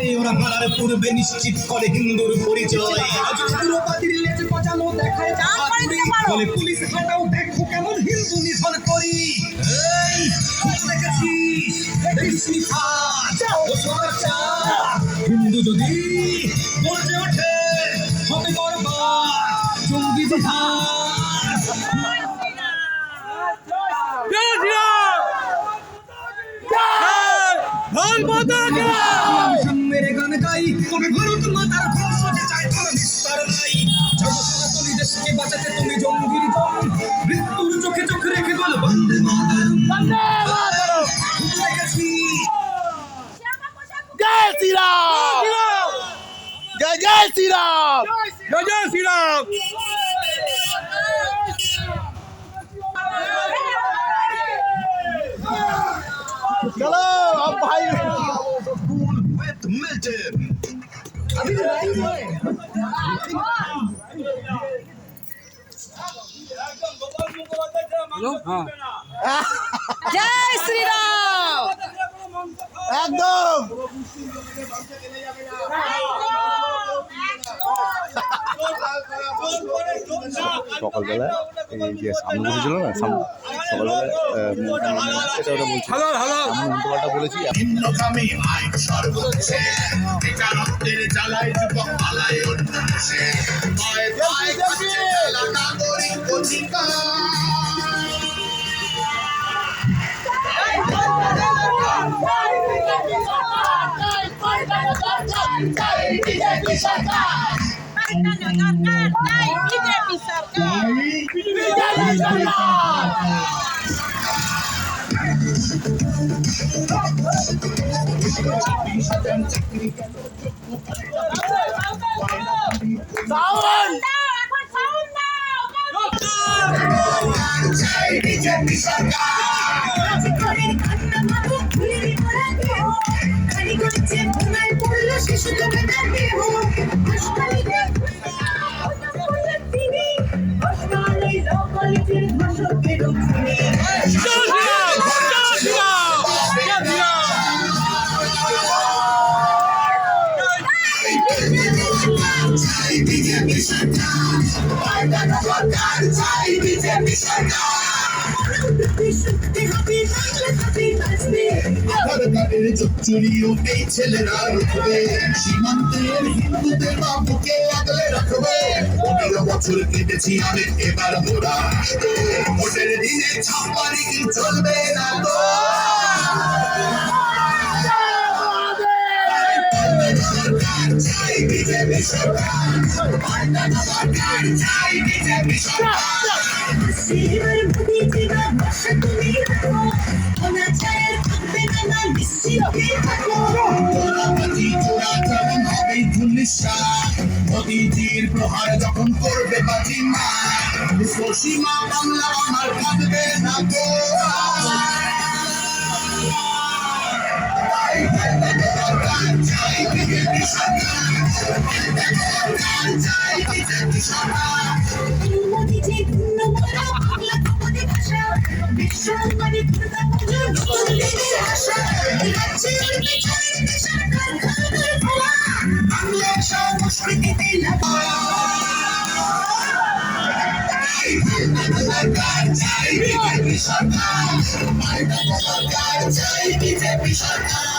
পায়ে ওরা মারার পূর্বে নিশ্চিত করে হিন্দুর পরিচয়। বলে পুলিশ হাঁটাও দেখো কেমন হিন্দু নিধন করি। এই হিন্দু যদি গর্জে ওঠে হবে বরবাদ জঙ্গি মেরে গান গাই তবে ভারত মাতার ঘোষ হতে চাই তোর নিস্তার নাই। জগৎ দেশকে বাঁচাতে তুমি জঙ্গির দল মৃত্যুর চোখে চোখ রেখে বল বন্দে মাতরম বন্দে মাতরম। জয় শ্রীরাম জয় জয় শ্রীরাম জয় জয় শ্রীরাম। चलो अब भाई with Milton. जय श्री राम एकदम সকালবেলা এই যে সামনে বলেছিল না সকালবেলা সেটা ওটা বলছি আমি উল্টোপাল্টা বলেছি। ভিন্নকামী আইন সর্বোচ্চে বেকারত্বের জ্বালায় যুবক পালায় অন্য দেশে পায়ে পায়ে খাচ্ছে জ্বালা নাগরিক অধিকার। बीजेपी सरकार চুরিও এই ছেলেরা রুখবে সীমান্তের হিন্দুদের বাবুকে আগলে রাখবে। 15 বছর কেটেছি আমি এবার মোরা ভোটের দিনে ছাপ্পানি কি চলবে না তো। বিজেপি সরকার বিজেপি সরকার মোদীজির প্রহার যখন করবে বাজি মা সীমা বাংলা আমার কাঁদবে না গো। বিজেপি সরকার সংস্কৃতিতে বিজেপি সরকার